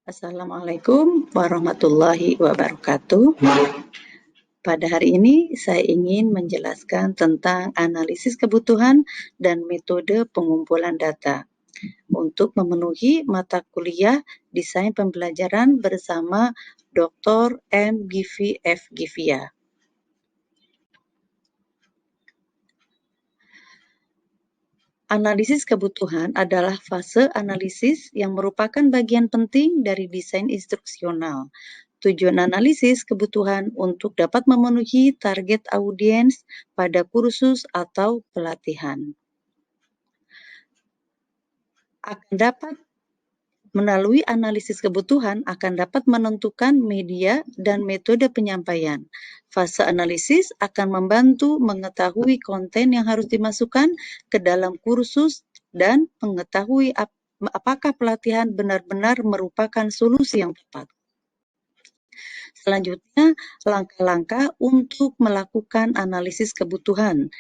Assalamualaikum warahmatullahi wabarakatuh. Pada hari ini saya ingin menjelaskan tentang analisis kebutuhan dan metode pengumpulan data untuk memenuhi mata kuliah Desain Pembelajaran bersama Dr. M. Givi F. Givia. Analisis kebutuhan adalah fase analisis yang merupakan bagian penting dari desain instruksional. Tujuan analisis kebutuhan untuk dapat memenuhi target audiens pada kursus atau pelatihan. Melalui analisis kebutuhan akan dapat menentukan media dan metode penyampaian. Fase analisis akan membantu mengetahui konten yang harus dimasukkan ke dalam kursus dan mengetahui apakah pelatihan benar-benar merupakan solusi yang tepat. Selanjutnya, langkah-langkah untuk melakukan analisis kebutuhan.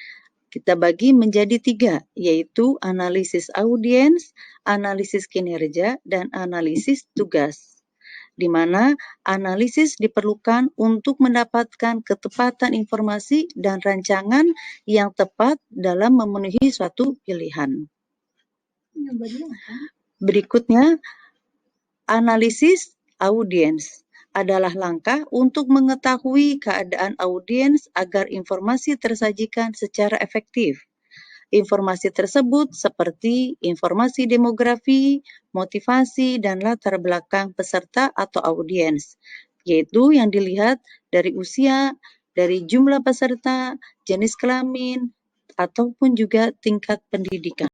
Kita bagi menjadi 3, yaitu analisis audiens, analisis kinerja, dan analisis tugas. Di mana analisis diperlukan untuk mendapatkan ketepatan informasi dan rancangan yang tepat dalam memenuhi suatu pilihan. Berikutnya, analisis audiens adalah langkah untuk mengetahui keadaan audiens agar informasi tersajikan secara efektif. Informasi tersebut seperti informasi demografi, motivasi, dan latar belakang peserta atau audiens, yaitu yang dilihat dari usia, dari jumlah peserta, jenis kelamin, ataupun juga tingkat pendidikan.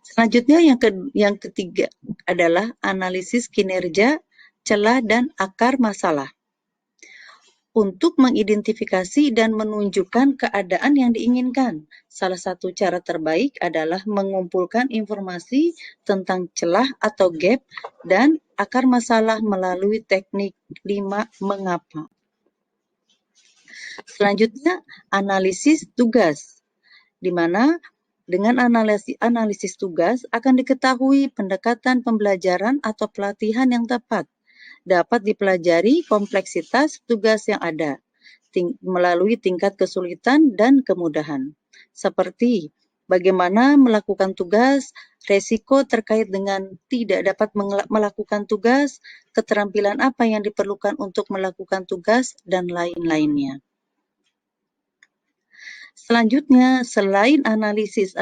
Selanjutnya yang ketiga adalah analisis kinerja, celah, dan akar masalah. Untuk mengidentifikasi dan menunjukkan keadaan yang diinginkan, salah satu cara terbaik adalah mengumpulkan informasi tentang celah atau gap dan akar masalah melalui teknik 5 mengapa. Selanjutnya, analisis tugas, di mana dengan analisis tugas akan diketahui pendekatan pembelajaran atau pelatihan yang tepat. Dapat dipelajari kompleksitas tugas yang ada melalui tingkat kesulitan dan kemudahan. Seperti bagaimana melakukan tugas, resiko terkait dengan tidak dapat melakukan tugas, keterampilan apa yang diperlukan untuk melakukan tugas, dan lain-lainnya. Selanjutnya, selain analisis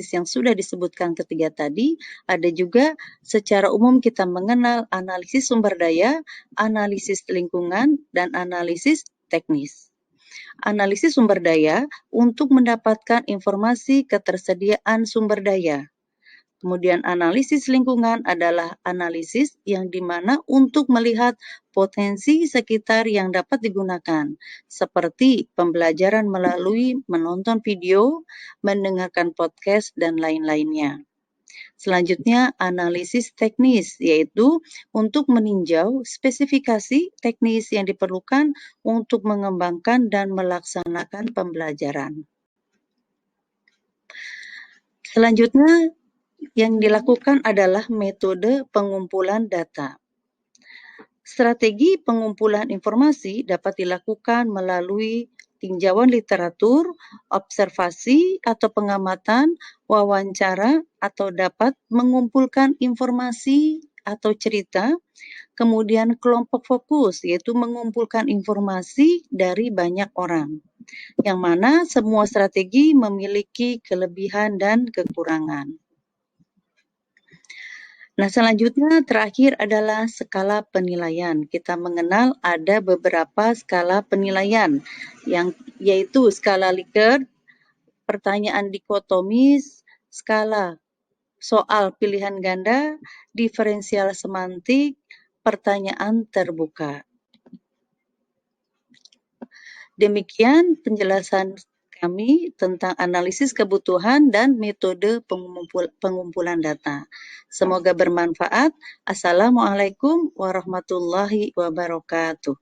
yang sudah disebutkan ketiga tadi, ada juga secara umum kita mengenal analisis sumber daya, analisis lingkungan, dan analisis teknis. Analisis sumber daya untuk mendapatkan informasi ketersediaan sumber daya. Kemudian analisis lingkungan adalah analisis yang dimana untuk melihat potensi sekitar yang dapat digunakan, seperti pembelajaran melalui menonton video, mendengarkan podcast, dan lain-lainnya. Selanjutnya, analisis teknis, yaitu untuk meninjau spesifikasi teknis yang diperlukan untuk mengembangkan dan melaksanakan pembelajaran. Selanjutnya, yang dilakukan adalah metode pengumpulan data. Strategi pengumpulan informasi dapat dilakukan melalui tinjauan literatur, observasi atau pengamatan, wawancara, atau dapat mengumpulkan informasi atau cerita, kemudian kelompok fokus, yaitu mengumpulkan informasi dari banyak orang, yang mana semua strategi memiliki kelebihan dan kekurangan. Nah, selanjutnya terakhir adalah skala penilaian. Kita mengenal ada beberapa skala penilaian, yaitu skala Likert, pertanyaan dikotomis, skala soal pilihan ganda, diferensial semantik, pertanyaan terbuka. Demikian penjelasan kami tentang analisis kebutuhan dan metode pengumpulan data. Semoga bermanfaat. Assalamualaikum warahmatullahi wabarakatuh.